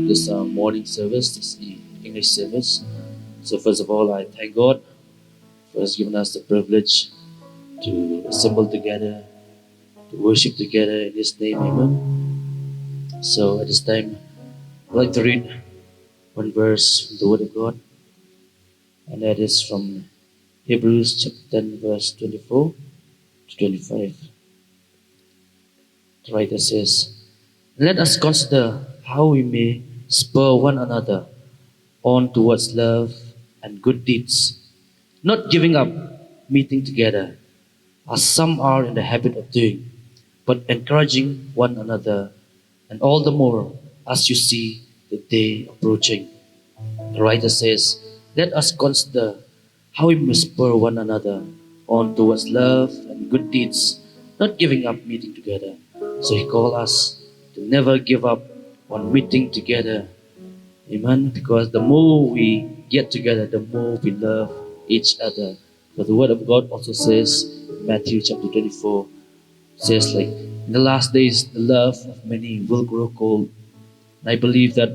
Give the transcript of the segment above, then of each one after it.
this morning service, this English service. So first of all, I thank God for has given us the privilege to assemble together, to worship together in His name. Amen. So at this time, I'd like to read one verse from the Word of God, and that is from Hebrews chapter 10, verse 24 to 25. The writer says, "Let us consider how we may spur one another on towards love and good deeds, not giving up meeting together, as some are in the habit of doing, but encouraging one another, and all the more as you see the day approaching." The writer says, "Let us consider how we may spur one another on towards love and good deeds, not giving up meeting together." So He called us to never give up on meeting together. Amen. Because the more we get together, the more we love each other. But the Word of God also says, Matthew chapter 24, says like, in the last days, the love of many will grow cold. And I believe that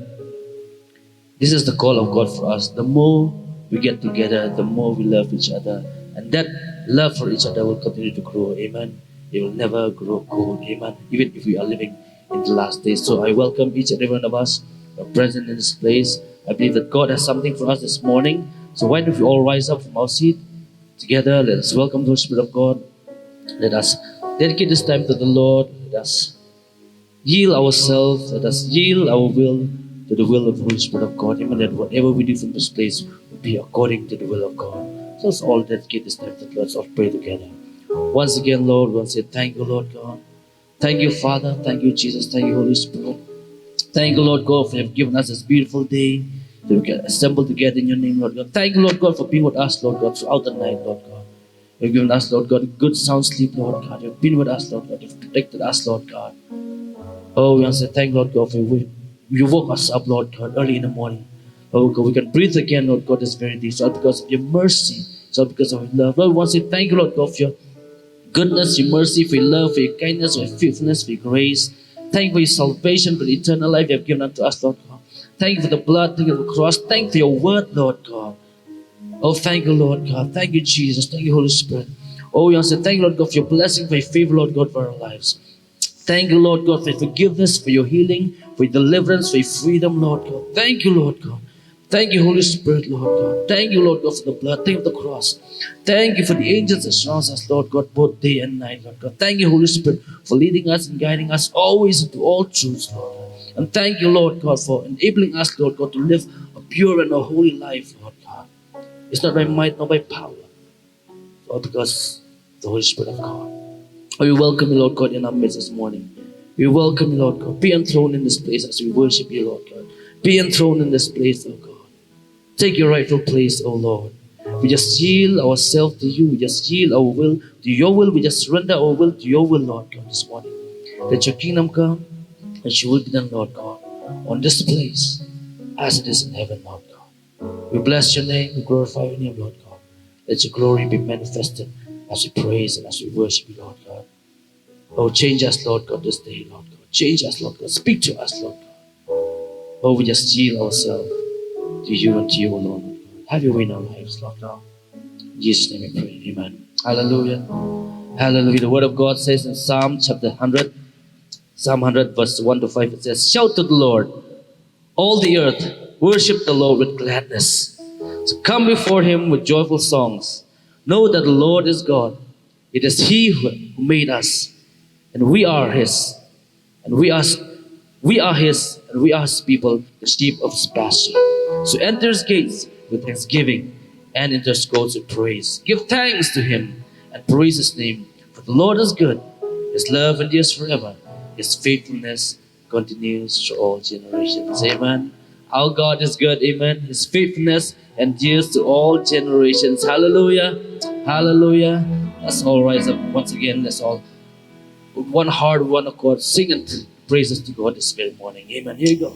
this is the call of God for us. The more we get together, the more we love each other. And that love for each other will continue to grow. Amen. It will never grow cold. Amen. Even if we are living in the last days. So I welcome each and every one of us who are present in this place. I believe that God has something for us this morning. So why don't we all rise up from our seat together? Let us welcome the Spirit of God. Let us dedicate this time to the Lord. Let us yield ourselves. Let us yield our will to the will of the Holy Spirit of God. Amen. That whatever we do from this place will be according to the will of God. So let's all dedicate this time to the Lord. Let's all pray together. Once again, Lord, we'll say thank you, Lord God. Thank you, Father. Thank you, Jesus. Thank you, Holy Spirit. Thank you, Lord God, for you have given us this beautiful day that we can assemble together in your name, Lord God. Thank you, Lord God, for being with us, Lord God, throughout the night, Lord God. You've given us, Lord God, a good sound sleep, Lord God. You've been with us, Lord God. You've protected us, Lord God. Oh, we want to say thank you, Lord God, for you woke us up, Lord God, early in the morning. Oh God, we can breathe again, Lord God, this very day. It's all because of your mercy. It's all because of your love. Lord, we want to say thank you, Lord God, for your goodness, your mercy, for your love, for your kindness, for your faithfulness, for your grace. Thank you for your salvation, for the eternal life you have given unto us, Lord God. Thank you for the blood, thank you for the cross, thank you for your word, Lord God. Oh, thank you, Lord God. Thank you, Jesus. Thank you, Holy Spirit. Oh, we want to say thank you, Lord God, for your blessing, for your favor, Lord God, for our lives. Thank you, Lord God, for your forgiveness, for your healing, for your deliverance, for your freedom, Lord God. Thank you, Lord God. Thank you, Holy Spirit, Lord God. Thank you, Lord God, for the blood. Thank you for the cross. Thank you for the angels that surround us, Lord God, both day and night, Lord God. Thank you, Holy Spirit, for leading us and guiding us always into all truths, Lord God. And thank you, Lord God, for enabling us, Lord God, to live a pure and a holy life, Lord God. It's not by might, nor by power, but because of the Holy Spirit of God. We welcome you, Lord God, in our midst this morning. We welcome you, Lord God. Be enthroned in this place as we worship you, Lord God. Be enthroned in this place, oh God. Take your rightful place, oh Lord. We just yield ourselves to you. We just yield our will to your will. We just surrender our will to your will, Lord God, this morning. Let your kingdom come, that your will be done, Lord God, on this place as it is in heaven, Lord God. We bless your name. We glorify your name, Lord God. Let your glory be manifested as we praise and as we worship you, Lord God. Oh, change us, Lord God, this day, Lord God. Change us, Lord God. Speak to us, Lord God. Oh, we just yield ourselves to you and to you alone, Lord God. Have your way in our lives, Lord God. In Jesus' name we pray. Amen. Hallelujah. Hallelujah. The word of God says in Psalm chapter 100, Psalm 100 verse 1 to 5, it says, "Shout to the Lord, all the earth, worship the Lord with gladness. So come before him with joyful songs. Know that the Lord is God. It is he who made us, and we are his. And we are his, and we are his people, the sheep of his pasture. So enter his gates with thanksgiving and into his courts with praise. Give thanks to him and praise his name. For the Lord is good. His love endures forever. His faithfulness continues to all generations." Amen. Our God is good. Amen. His faithfulness endures to all generations. Hallelujah. Hallelujah. Let's all rise up once again. Let's all, with one heart, one accord, sing and praises to God this very morning. Amen. Here you go.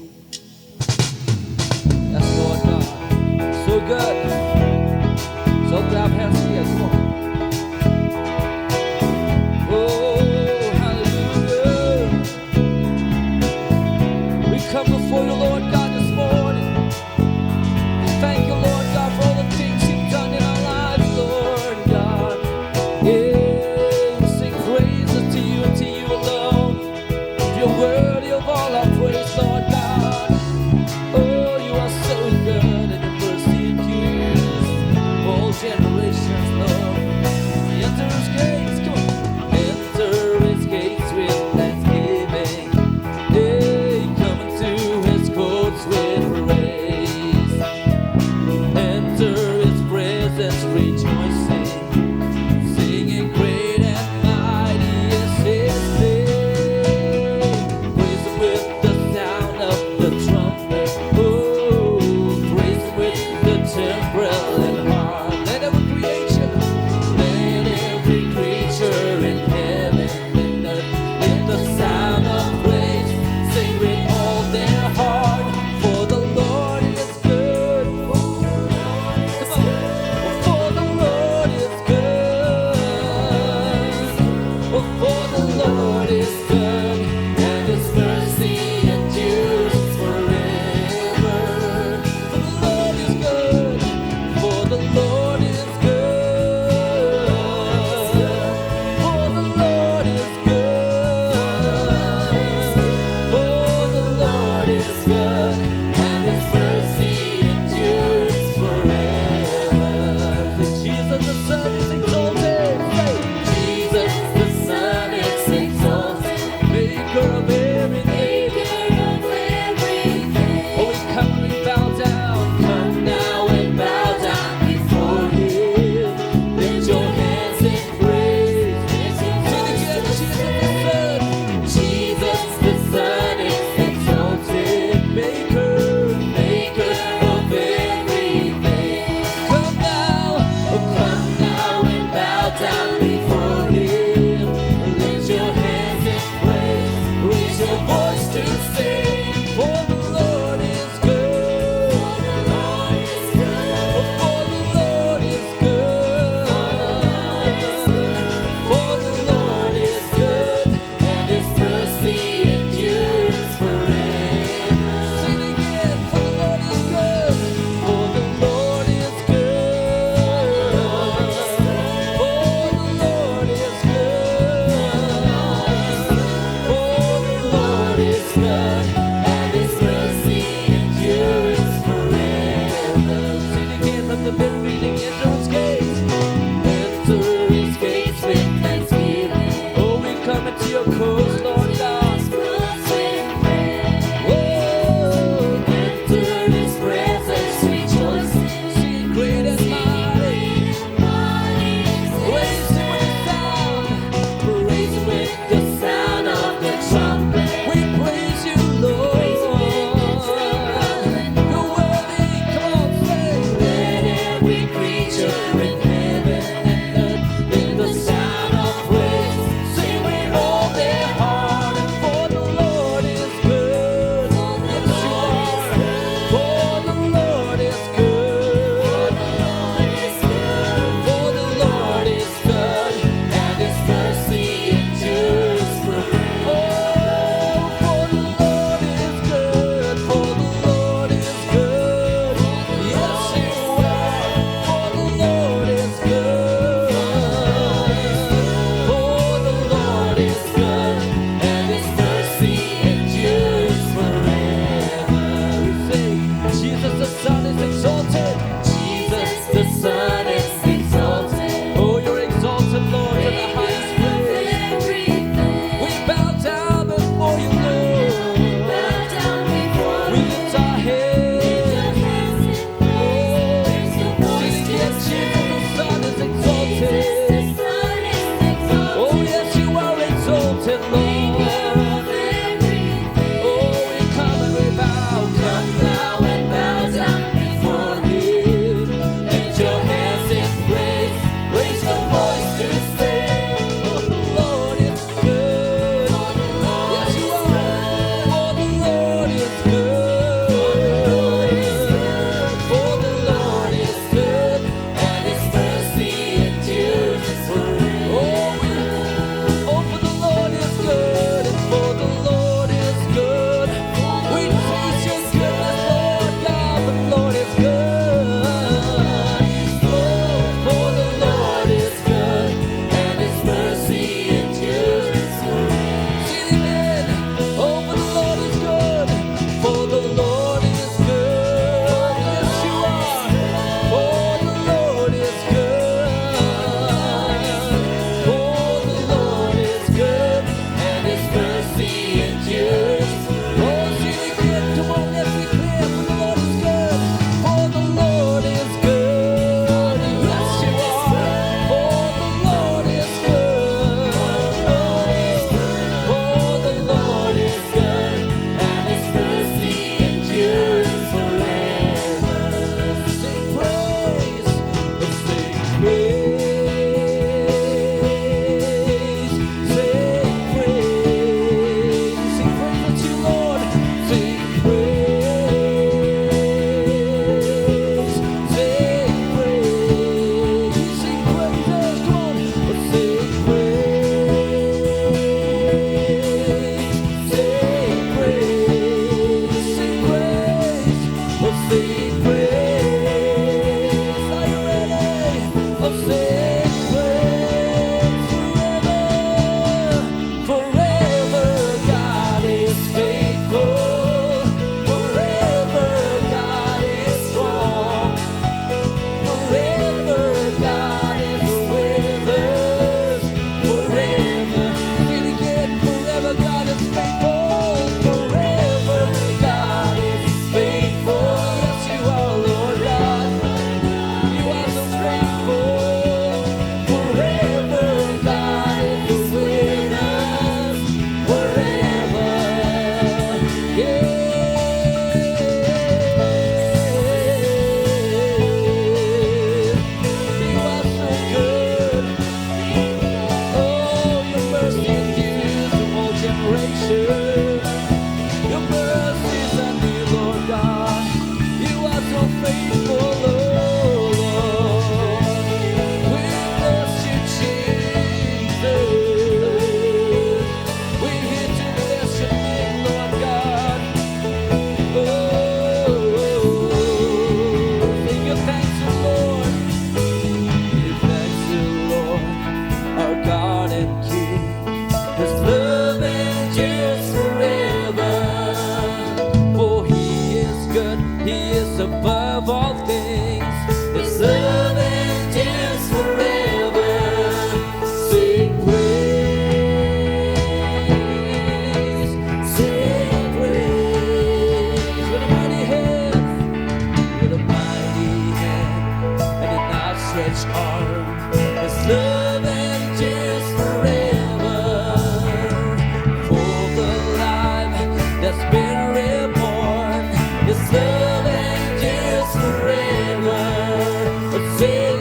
Yes, Lord God. So good. So clap hands here. Come on. Oh, hallelujah. We come before you, Lord God. faithful, Lord. We bless you, Jesus. We're here to bless your name, Lord God. Sing your thanks, Lord. Give thanks to Lord, our God and King. His love endures forever. For He is good, He is above all things. His love endures forever. Sing praise, sing praise. With a mighty hand, with a mighty hand and an outstretched arm. His love endures forever. For the life that's been reborn, His love endures forever. Sing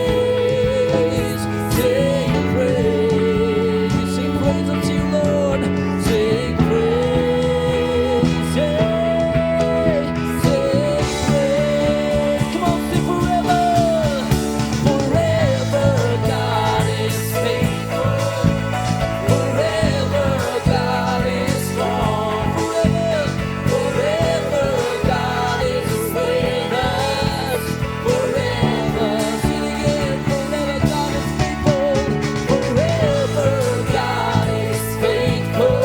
praise, sing praise, sing praise unto you, Lord. Sing praise, sing praise. Come on, sing forever. Forever God is faithful. Forever God is strong. Forever God is with us. Forever, sing it again. Forever God is faithful. Forever God is faithful.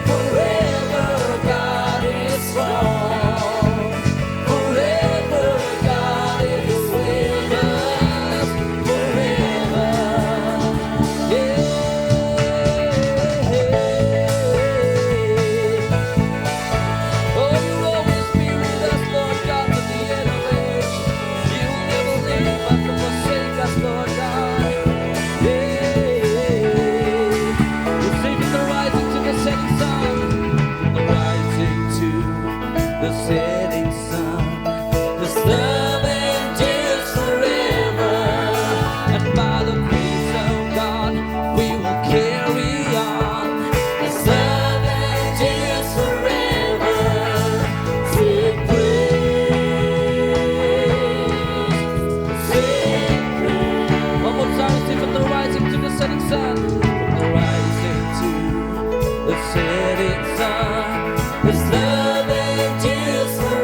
Forever God is strong. Forever God is with us. Forever, yeah. Oh, you'll always be with us, Lord God, to the end of age. You will never leave us or forsake us, Lord God. Yeah. You sing from the rising to the setting sun. From the rising to the setting sun. This love endures forever. And by the grace of God, we will carry on. This love endures forever. Sing praise, sing praise. One more time, sing from the rising to the setting sun. From the rising to the setting sun. This love endures forever.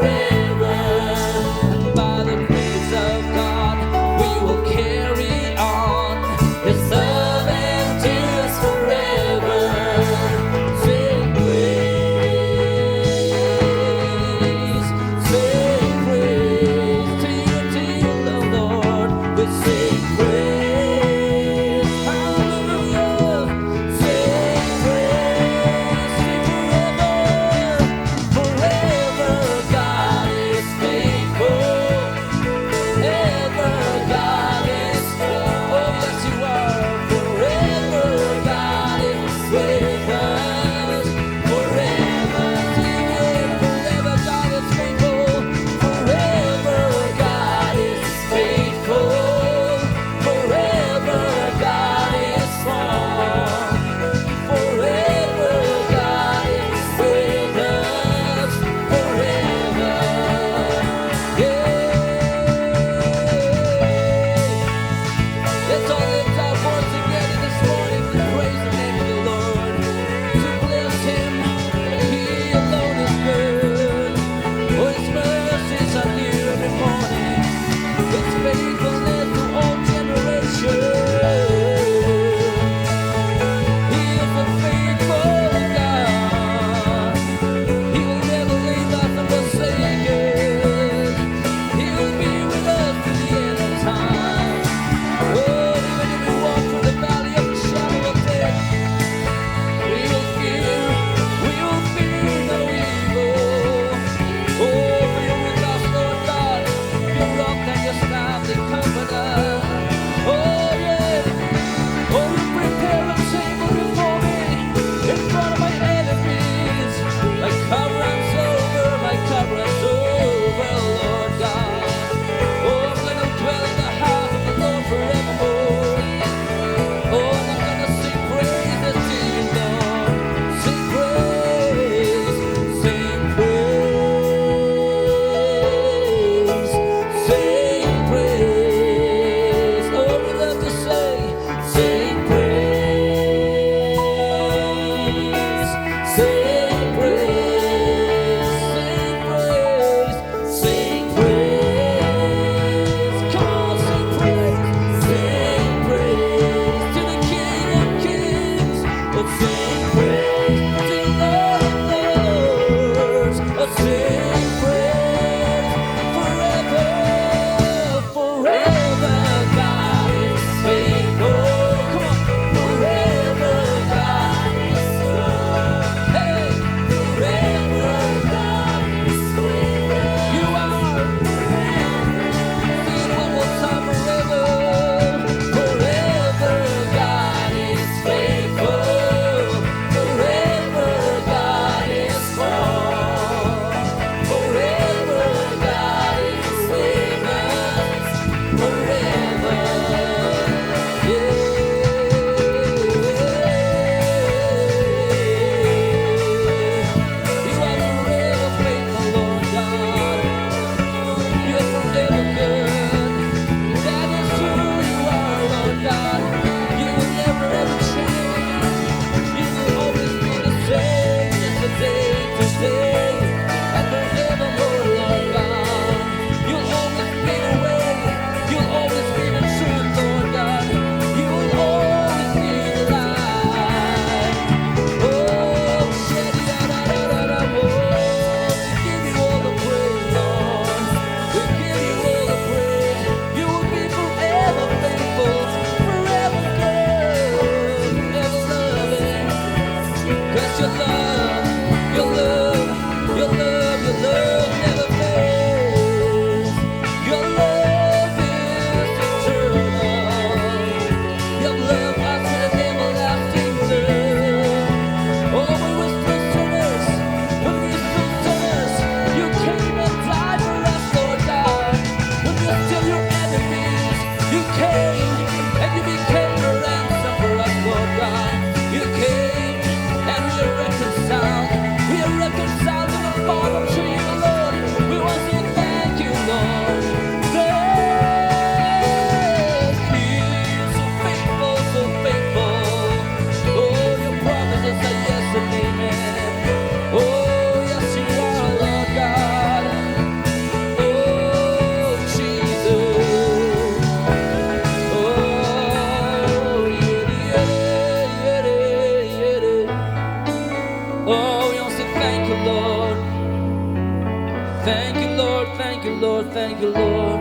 Thank you, Lord, thank you, Lord, thank you, Lord.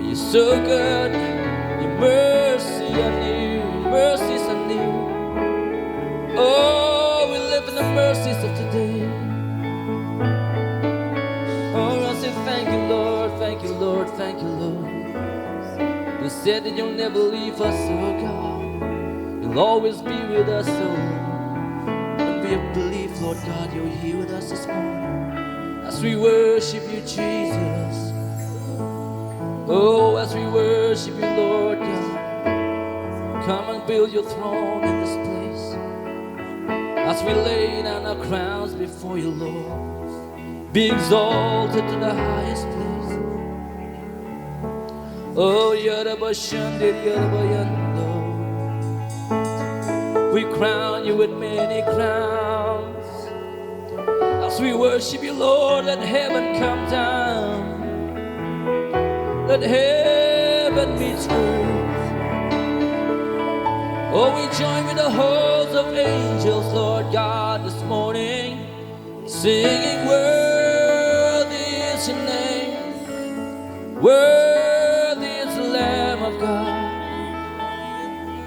You're so good, your mercy are new, mercies are new. Oh, we live in the mercies of today. Oh, I say thank you, Lord, thank you, Lord, thank you, Lord. You said that you'll never leave us, oh God. You'll always be with us, oh. And we believe, Lord God, you're here with us this morning as we worship you, Jesus. Oh, as we worship you, Lord God, come and build your throne in this place. As we lay down our crowns before you, Lord, be exalted to the highest place. Oh, Yarabashandi, Yarabayando. We crown you with many crowns. As we worship you, Lord, let heaven come down. Let heaven meet earth. Oh, we join with the host of angels, Lord God, this morning, singing, worthy is your name, worthy is the Lamb of God,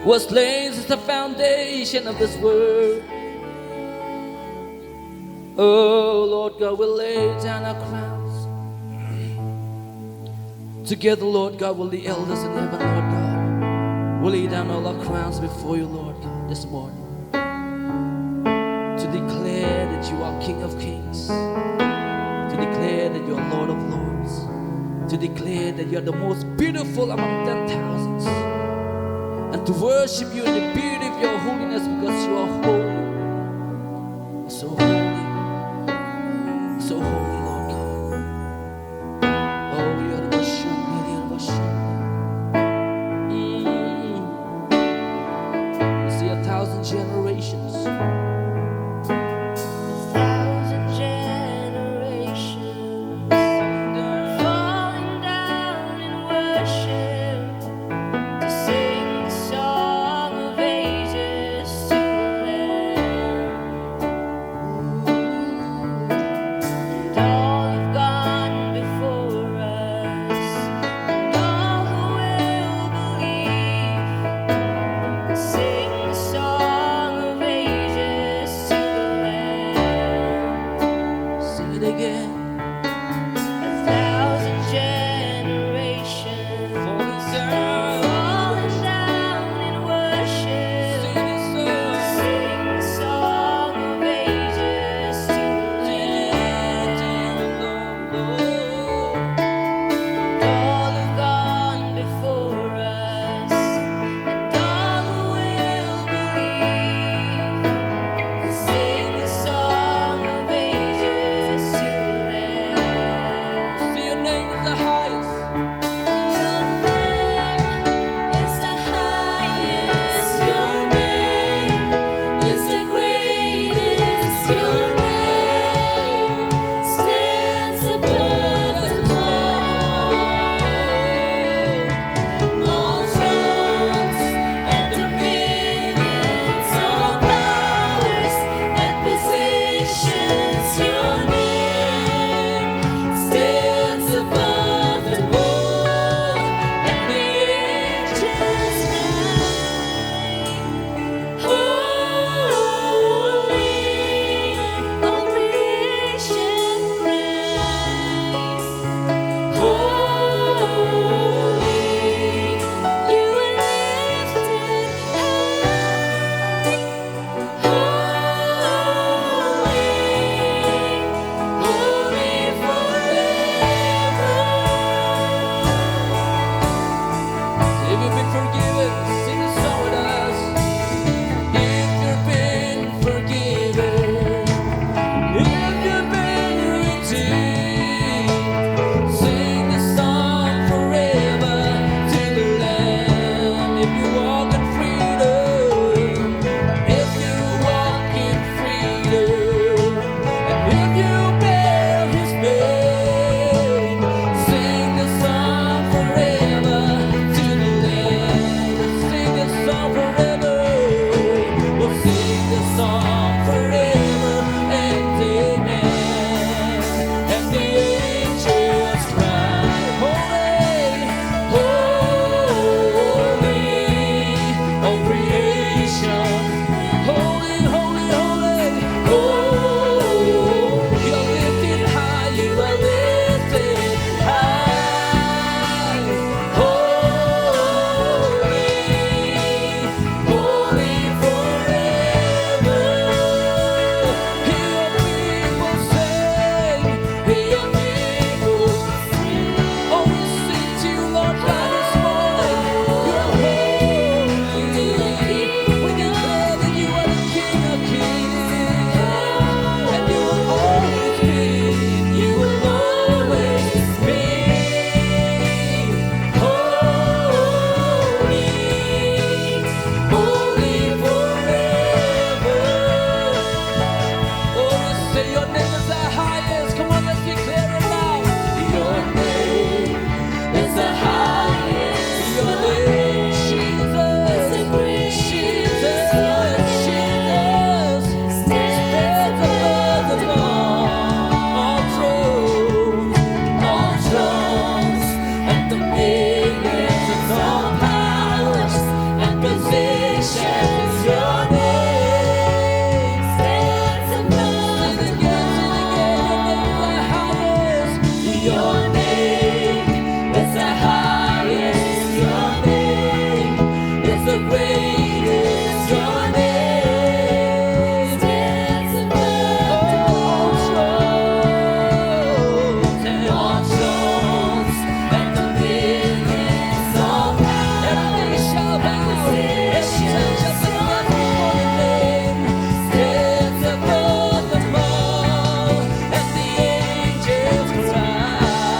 was slain since the foundation of this world. Oh, Lord God, we'll lay down our crowns. Together, Lord God, will the elders in heaven, Lord God, we'll lay down all our crowns before you, Lord God, this morning, to declare that you are King of Kings, to declare that you are Lord of Lords, to declare that you are the most beautiful among 10,000s, and to worship you in the beauty of your holiness, because you are holy, so holy, so holy, Lord God. Oh, you are the Basham, you are the Basham. See 1,000 generations. be your people. Oh, we sing to you, Lord God, this morning. You're holy. We declare that you are the King of Kings, and you will always be. You will always be holy, holy forever. Oh, we say your name is the highest. Come on, let's declare it loud. Your name is the highest. Your name, Jesus, Jesus, Jesus, stands above them all thrones, and dominions, and all powers and positions. Your name stands above them all. Your name is the highest. Your name is the greatest. Your name stands above all thrones and dominions, all powers. Every knee shall bow, every tongue shall confess your name stands above them all, and the angels cry.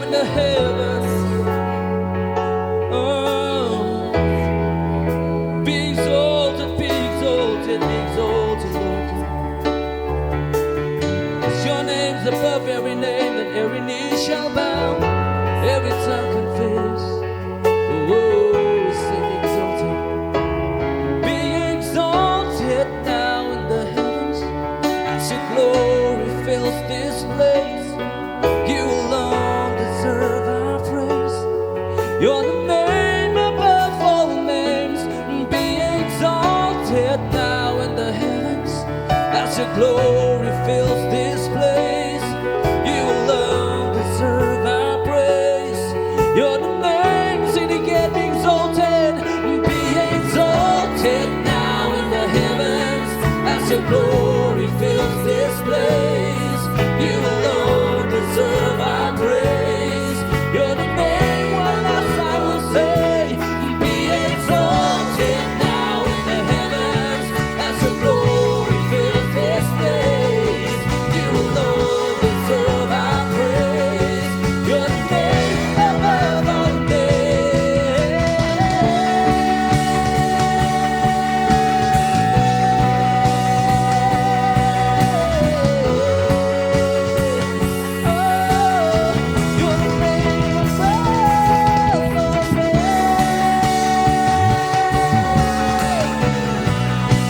in the heavens. Oh, be exalted, be exalted, be exalted, Lord. 'Cause your name's above every name, that every knee shall bow, every tongue confess. Oh, sing exalted. Be exalted now in the heavens, as your glory fills this place. You alone deserve our praise. You're the name above all names. Be exalted now in the heavens, as your glory fills this place. You alone deserve our praise. You're the name, sing again, be exalted. Be exalted now in the heavens, as your glory fills this place. You alone deserve our praise. You're the name, one last time will say. Be exalted now in the heavens, as your glory fills this place. You alone deserve our praise. You're the name above all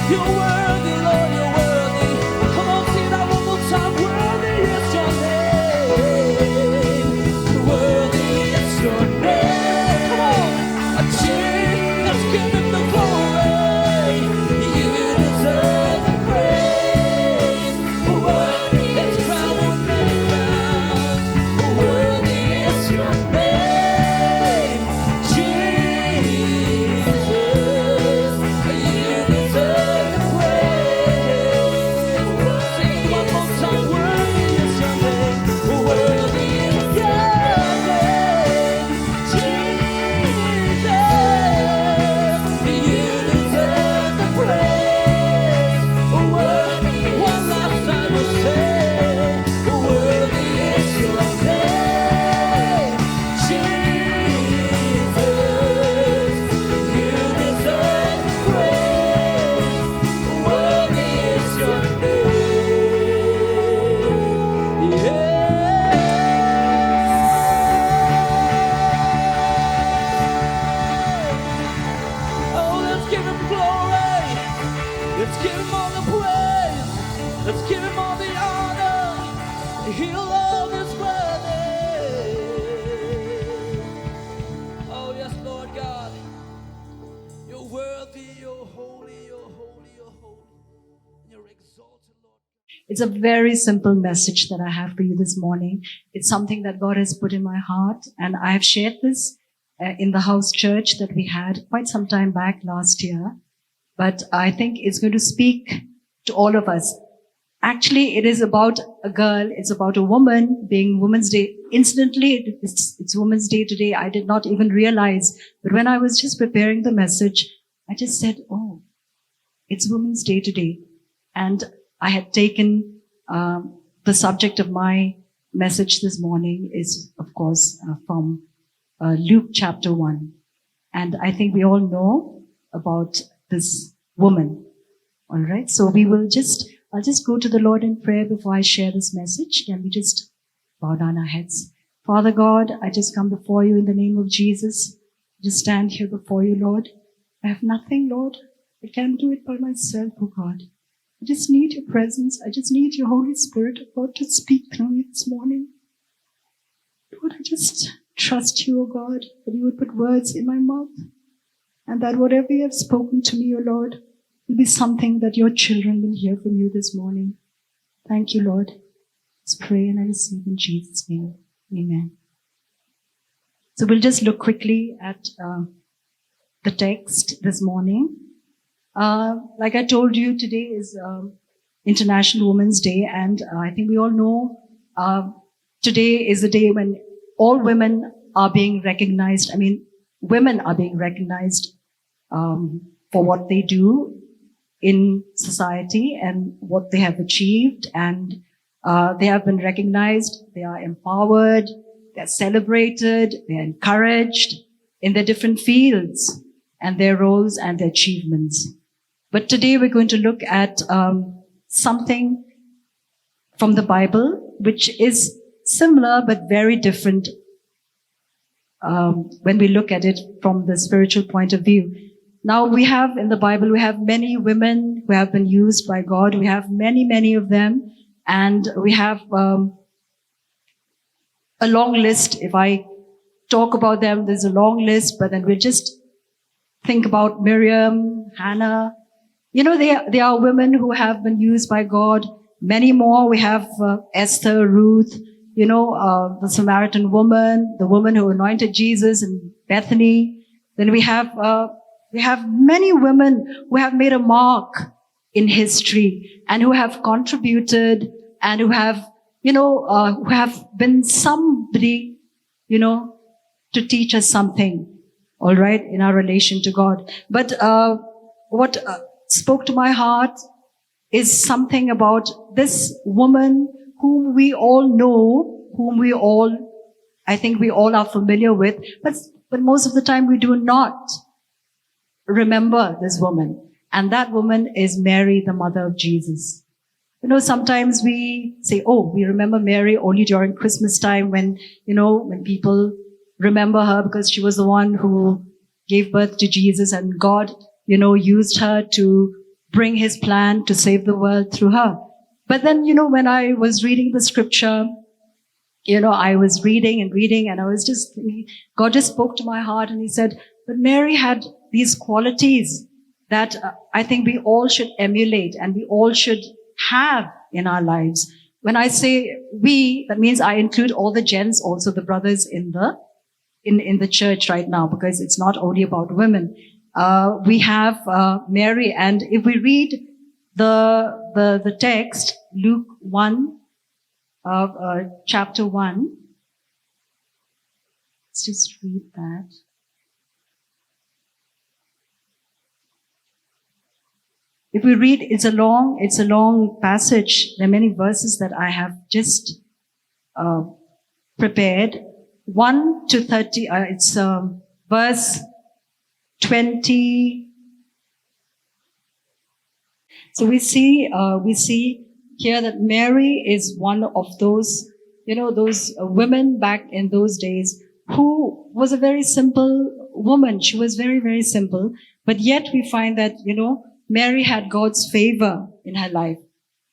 You're worthy, Lord, you're worthy. Come on, sing that one more time. Worthy is your name. Worthy is your name. Come on, let's give him the glory. You deserve the praise. Worthy, let's crown him many crowns. Worthy is your name, Jesus. You deserve the praise. Sing it one more time. Worthy is your name. Worthy is your name, Jesus. You deserve the praise. Worthy, one last time we'll say, worthy is your name, Jesus. You deserve the praise. Worthy is your name. Yeah. Oh, let's give him glory. Let's give him all the praise. Let's give him all the honor. He alone is worthy. Oh, yes, Lord God. You're worthy, you're holy, you're holy, you're holy. You're exalted, Lord. It's a very simple message that I have for you this morning. It's something that God has put in my heart, and I have shared this in the house church that we had quite some time back last year. But I think it's going to speak to all of us. Actually, it is about a girl. It's about a woman being Women's Day. Incidentally, it's Women's Day today. I did not even realize. But when I was just preparing the message, I just said, oh, it's Women's Day today. And I had taken the subject of my message this morning is, of course, from Luke chapter 1. And I think we all know about this woman. All right. So I'll just go to the Lord in prayer before I share this message. Can we just bow down our heads? Father God, I just come before you in the name of Jesus. I just stand here before you, Lord. I have nothing, Lord. I can't do it by myself, oh God. I just need your presence. I just need your Holy Spirit, oh God, to speak through me this morning. Lord, I just trust you, oh God, that you would put words in my mouth, and that whatever you have spoken to me, oh Lord, will be something that your children will hear from you this morning. Thank you, Lord. Let's pray and I receive in Jesus' name. Amen. So we'll just look quickly at the text this morning. Like I told you, today is International Women's Day, and I think we all know today is the day when all women are being recognized. I mean, women are being recognized for what they do in society and what they have achieved, and they have been recognized. They are empowered. they're celebrated, they're encouraged in their different fields and their roles and their achievements. But today we're going to look at something from the Bible, which is similar but very different when we look at it from the spiritual point of view. Now we have in the Bible, we have many women who have been used by God. We have many of them. And we have a long list. If I talk about them, there's a long list, but then we'll just think about Miriam, Hannah. You know, they are women who have been used by God. Many more. We have Esther, Ruth, the Samaritan woman, the woman who anointed Jesus in Bethany. Then we have many women who have made a mark in history and who have contributed and who have been somebody, to teach us something, all right, in our relation to God. But what spoke to my heart is something about this woman whom we all know, I think we all are familiar with, but most of the time we do not remember this woman. And that woman is Mary, the mother of Jesus. Sometimes we say, oh, we remember Mary only during Christmas time when people remember her because she was the one who gave birth to Jesus and God, used her to bring his plan to save the world through her. But then, when I was reading the scripture, I was reading and I was just thinking, God just spoke to my heart and he said, but Mary had these qualities that I think we all should emulate and we all should have in our lives. When I say we, that means I include all the gents, also the brothers in the church right now, because it's not only about women. We have Mary, and if we read the text, Luke 1, chapter 1. Let's just read that. If we read, it's a long passage. There are many verses that I have just prepared. 1 to 30, it's verse 20. So we see here that Mary is one of those, those women back in those days who was a very simple woman. She was very, very simple. But yet we find that, Mary had God's favor in her life.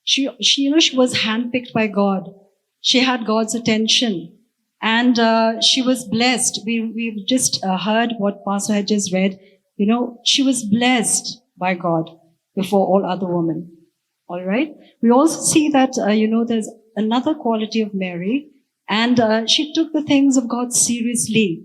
She was handpicked by God. She had God's attention. And she was blessed. We've just heard what Pastor had just read. She was blessed by God before all other women. All right. We also see that, there's another quality of Mary, and she took the things of God seriously.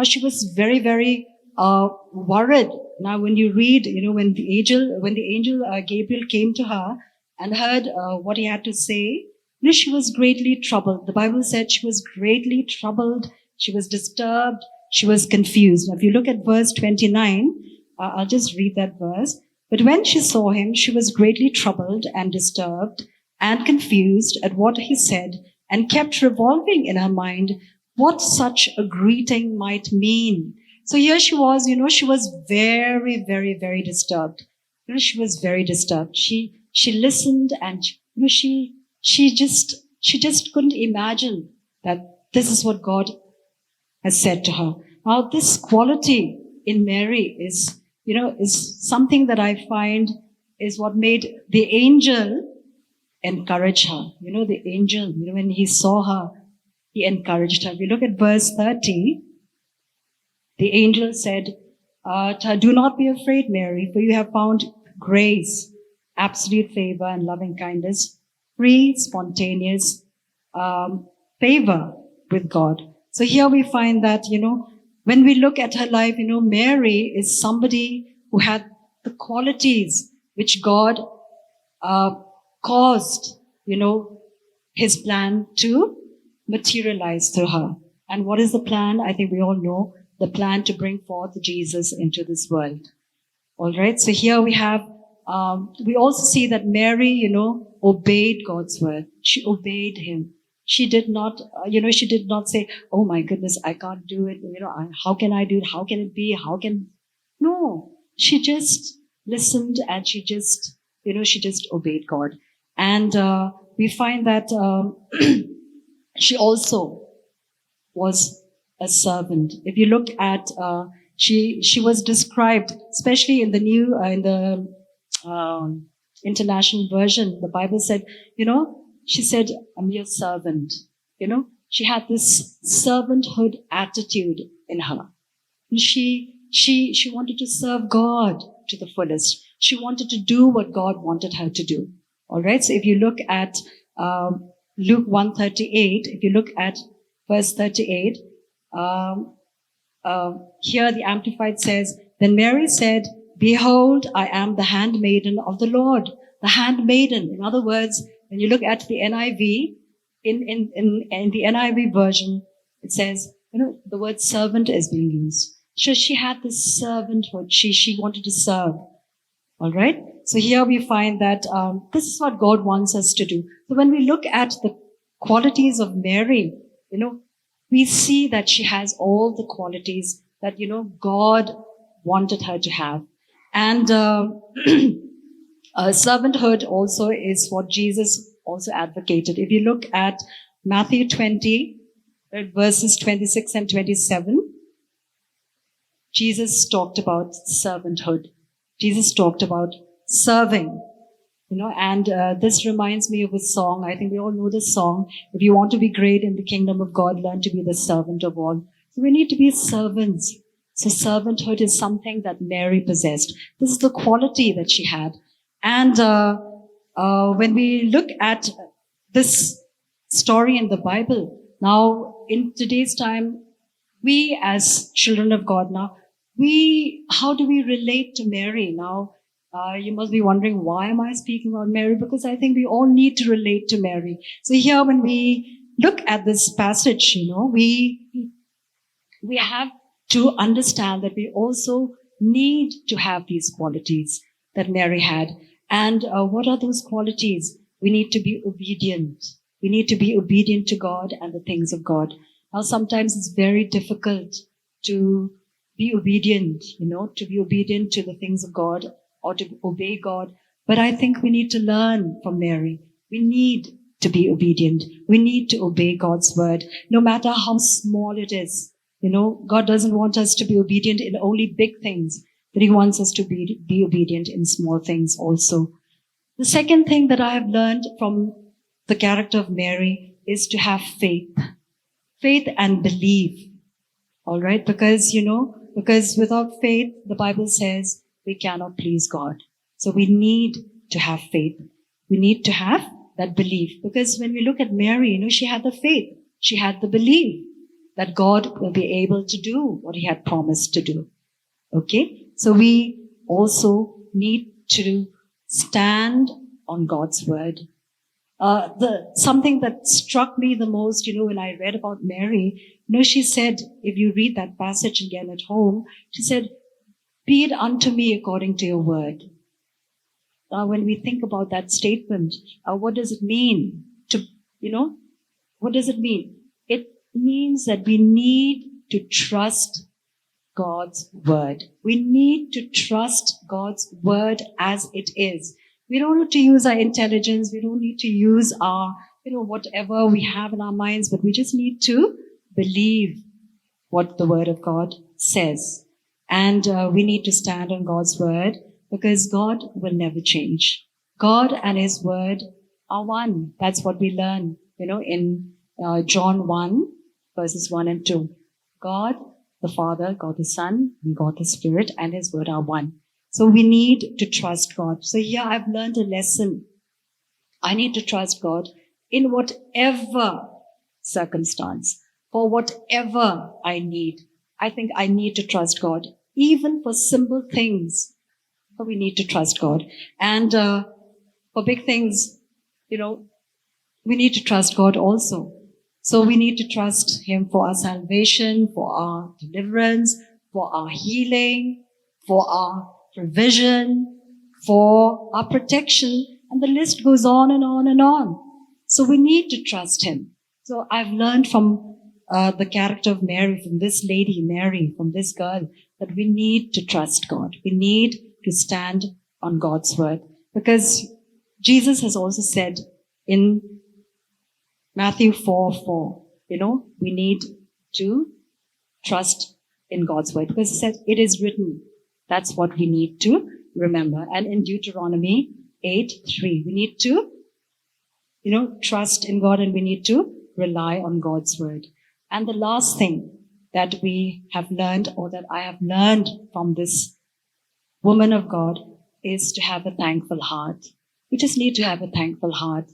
She was very, very worried. Now, when you read, when the angel Gabriel came to her and heard what he had to say, she was greatly troubled. The Bible said she was greatly troubled. She was disturbed. She was confused. Now, if you look at verse 29, I'll just read that verse. But when she saw him, she was greatly troubled and disturbed and confused at what he said, and kept revolving in her mind what such a greeting might mean. So here she was, she was very, very, very disturbed. She was very disturbed. She listened and, she just couldn't imagine that this is what God has said to her. Now, this quality in Mary is something that I find is what made the angel encourage her. The angel, when he saw her, he encouraged her. If you look at verse 30, the angel said, do not be afraid, Mary, for you have found grace, absolute favor and loving kindness, free, spontaneous favor with God. So here we find that, when we look at her life, Mary is somebody who had the qualities which God caused, his plan to materialize through her. And what is the plan? I think we all know the plan to bring forth Jesus into this world. All right. So here we have, we also see that Mary, obeyed God's word. She obeyed him. She did not, she did not say, "Oh my goodness, I can't do it. How can I do it? How can it be? How can?" No, she just listened and she just obeyed God. And we find that she also was a servant. If you look at, she was described, especially in the international version. The Bible said, she said, "I'm your servant." She had this servanthood attitude in her. And she wanted to serve God to the fullest. She wanted to do what God wanted her to do. All right. So if you look at Luke 1:38, if you look at verse 38, here the Amplified says, "Then Mary said, 'Behold, I am the handmaiden of the Lord.'" The handmaiden. In other words, when you look at the NIV, in the NIV version, it says, the word servant is being used. So she had this servanthood. She wanted to serve. All right. So here we find that this is what God wants us to do. So when we look at the qualities of Mary, we see that she has all the qualities that, God wanted her to have. And servanthood also is what Jesus also advocated. If you look at Matthew 20, verses 26 and 27, Jesus talked about servanthood. Jesus talked about serving. And this reminds me of a song. I think we all know this song. If you want to be great in the kingdom of God, learn to be the servant of all. So we need to be servants. So servanthood is something that Mary possessed. This is the quality that she had. And when we look at this story in the Bible, now in today's time, we as children of God now, how do we relate to Mary now? You must be wondering, why am I speaking about Mary? Because I think we all need to relate to Mary. So here, when we look at this passage, we have to understand that we also need to have these qualities that Mary had. And what are those qualities? We need to be obedient. We need to be obedient to God and the things of God. Now, sometimes it's very difficult to be obedient, to be obedient to the things of God or to obey God. But I think we need to learn from Mary. We need to be obedient. We need to obey God's word, no matter how small it is. God doesn't want us to be obedient in only big things, but He wants us to be obedient in small things also. The second thing that I have learned from the character of Mary is to have faith. Faith and belief. All right? Because without faith, the Bible says we cannot please God. So we need to have faith. We need to have that belief. Because when we look at Mary, she had the faith. She had the belief that God will be able to do what He had promised to do. Okay? So we also need to stand on God's word. Something that struck me the most, when I read about Mary, she said, if you read that passage again at home, she said, "Be it unto me according to your word." Now, when we think about that statement, what does it mean? What does it mean? It means that we need to trust God's word. We need to trust God's word as it is. We don't need to use our intelligence. We don't need to use our, whatever we have in our minds, but we just need to believe what the word of God says. And we need to stand on God's word because God will never change. God and His word are one. That's what we learn, in John 1, verses 1 and 2. God the Father, God the Son, and God the Spirit and His word are one. So we need to trust God. So here I've learned a lesson. I need to trust God in whatever circumstance, for whatever I need. I think I need to trust God, even for simple things. But we need to trust God. And for big things, we need to trust God also. So we need to trust Him for our salvation, for our deliverance, for our healing, for our provision, for our protection, and the list goes on and on and on. So we need to trust Him. So I've learned from the character of Mary, from this lady, Mary, from this girl, that we need to trust God. We need to stand on God's word. Because Jesus has also said in Matthew 4:4, we need to trust in God's word. Because he said, it is written. That's what we need to remember. And in Deuteronomy 8:3, we need to, trust in God, and we need to rely on God's word. And the last thing that we have learned, or that I have learned from this woman of God, is to have a thankful heart. We just need to have a thankful heart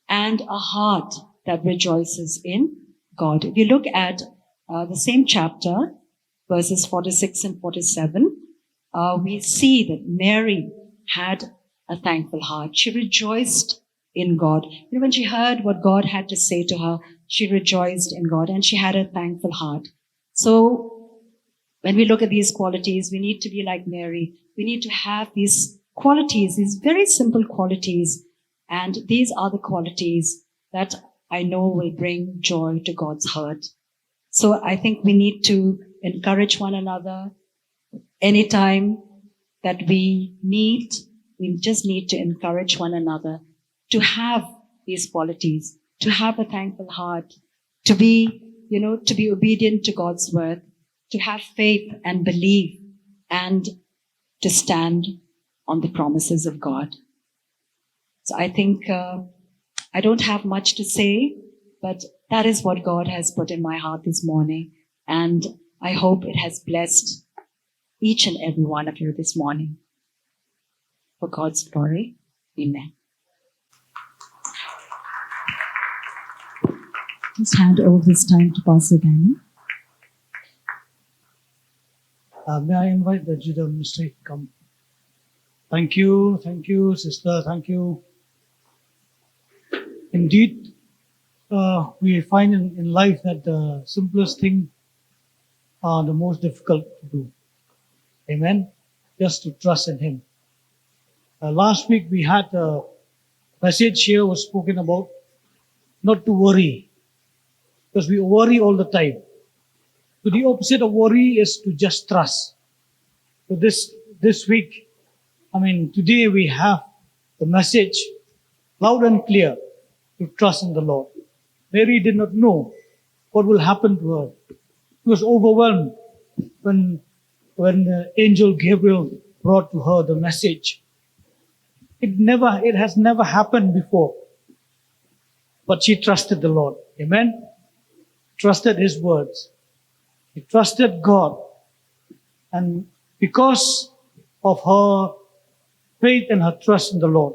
and a heart that rejoices in God. If you look at the same chapter, verses 46 and 47, we see that Mary had a thankful heart. She rejoiced in God. When she heard what God had to say to her, she rejoiced in God, and she had a thankful heart. So when we look at these qualities, we need to be like Mary. We need to have these qualities, these very simple qualities. And these are the qualities that I know will bring joy to God's heart. So I think we need to encourage one another. Anytime that we meet, we just need to encourage one another to have these qualities, to have a thankful heart, to be obedient to God's word, to have faith and believe, and to stand on the promises of God. So I think I don't have much to say, but that is what God has put in my heart this morning. And I hope it has blessed each and every one of you this morning. For God's glory, amen. Just hand over this time to Pastor Danny. May I invite the Judah ministry to come? Thank you, sister, thank you. Indeed, we find in life that the simplest thing are the most difficult to do. Amen? Just to trust in Him. Last week we had a message here was spoken about not to worry, because we worry all the time. So the opposite of worry is to just trust. So this week, today we have the message loud and clear to trust in the Lord. Mary did not know what will happen to her. She was overwhelmed when the angel Gabriel brought to her the message. It has never happened before. But she trusted the Lord. Amen? Trusted His words. She trusted God. And because of her faith and her trust in the Lord,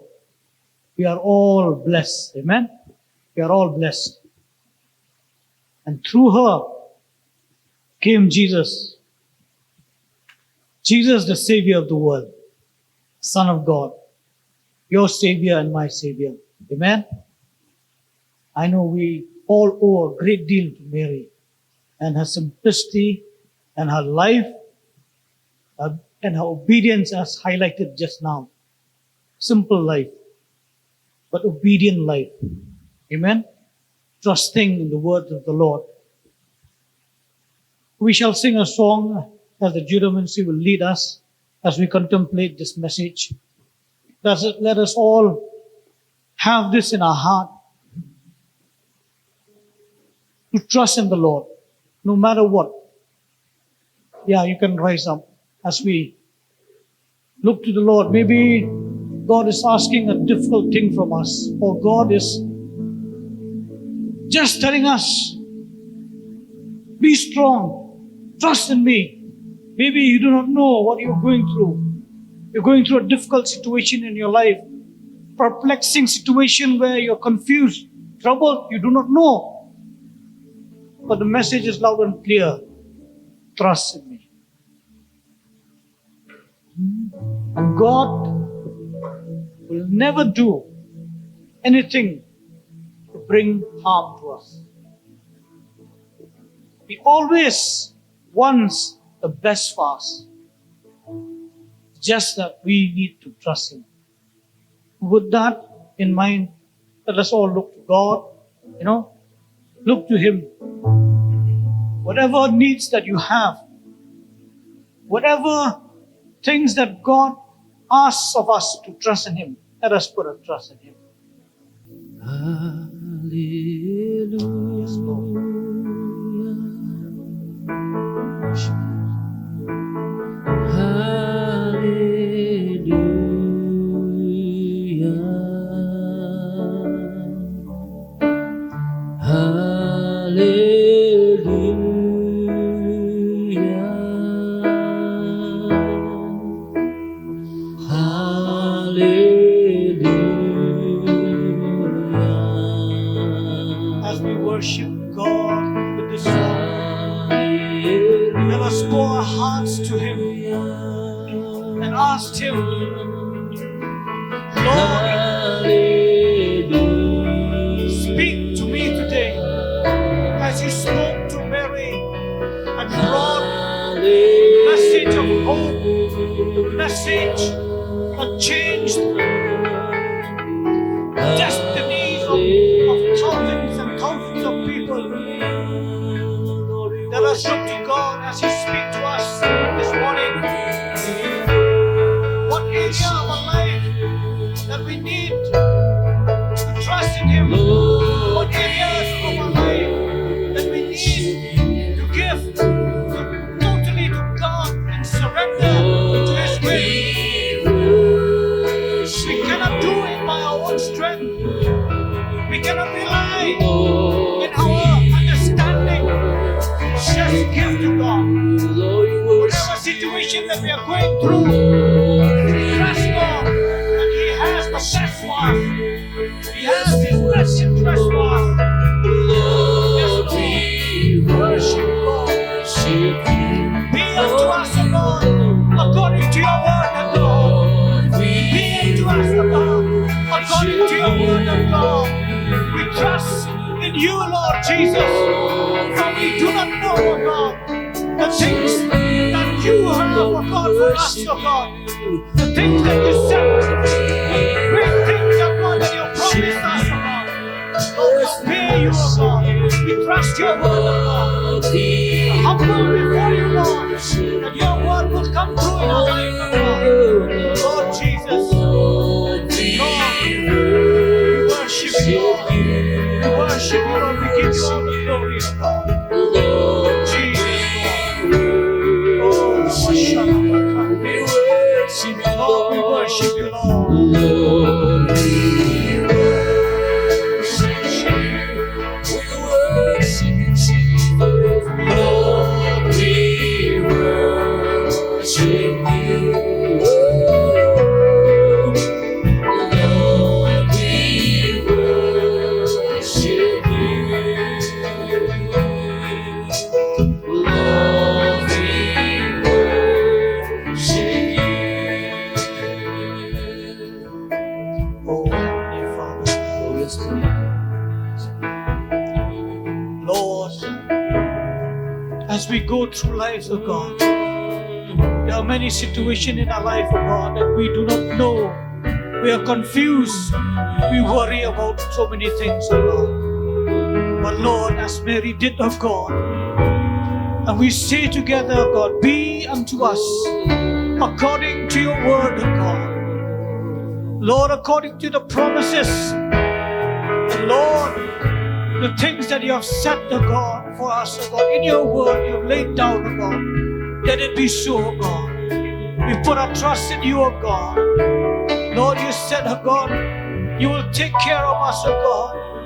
we are all blessed. Amen? We are all blessed. And through her came Jesus. Jesus, the Savior of the world. Son of God. Your Savior and my Savior. Amen? I know we all owe a great deal to Mary and her simplicity and her life and her obedience as highlighted just now. Simple life, but obedient life. Amen? Trusting in the word of the Lord. We shall sing a song as the Judah ministry will lead us as we contemplate this message. Let us all have this in our heart, to trust in the Lord, no matter what. Yeah, you can rise up as we look to the Lord. Maybe God is asking a difficult thing from us, or God is just telling us, be strong, trust in me. Maybe you do not know what you're going through. You're going through a difficult situation in your life, perplexing situation where you're confused, troubled, you do not know. But the message is loud and clear. Trust in me. And God will never do anything to bring harm to us. He always wants the best for us. Just that we need to trust Him. With that in mind, let us all look to God, Look to Him. Whatever needs that you have, whatever things that God asks of us to trust in Him, let us put our trust in Him. Yes, Lord. As we worship God with this song, let us pour our hearts to Him and ask Him, Lord, speak to me today as you spoke to Mary and brought a message of hope, a message that changed destinies of thousands and thousands of people. Let us look to God as He speaks to us this morning. What area of our life that we need to trust in Him? What areas of our life that we need to give totally to God and surrender to His will? We cannot do it by our own strength. We cannot rely in our understanding. Just give to God. Whatever situation that we are going through, trust God that He has the best for us. He has His best interest for us. Yes, Lord. Worship God. Be unto us, O God, according to your word, O God. Be unto us, O God, according to your word, O God. We trust in you, Lord Jesus. For we do not know, O God, the things that you have, O God, for us, O God. The things that you said, the great things, O God, that you promised us, O God. Lord, we obey you, O God. We trust your word, O God. Humble before you, Lord, that your word will come through in our life, O God. Lord Jesus, Lord, we worship you, Lord. We worship you, Lord. We give you all the glory, O God. Jesus, Lord. Oh, we worship you, Lord. We worship you, Lord. Oh, Heavenly Father. Lord, as we go through life, oh God, there are many situations in our life, oh God, that we do not know. We are confused. We worry about so many things, oh God. But Lord, as Mary did, oh God, and we say together, oh God, be unto us according to your word, oh God. Lord, according to the promises, and Lord, the things that you have set, oh God, for us, oh God, in your word you have laid down, oh God. Let it be so, oh God. We put our trust in you, oh God. Lord, you said, oh God, you will take care of us, oh God.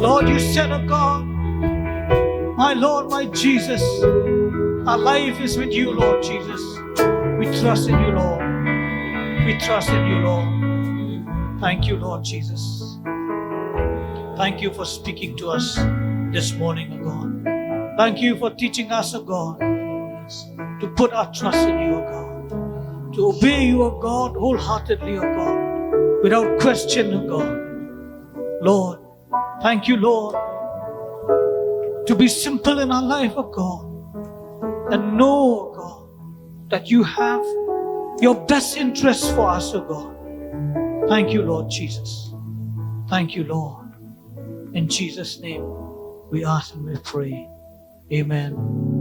Lord, you said, oh God, my Lord, my Jesus, our life is with you, Lord Jesus. We trust in you, Lord. We trust in you, Lord. Thank you, Lord Jesus. Thank you for speaking to us this morning, O God. Thank you for teaching us, O God, to put our trust in you, O God. To obey you, O God, wholeheartedly, O God, without question, O God. Lord, thank you, Lord, to be simple in our life, O God, and know, O God, that you have your best interests for us, O God. Thank you, Lord Jesus. Thank you, Lord. In Jesus' name, We ask and we pray. Amen.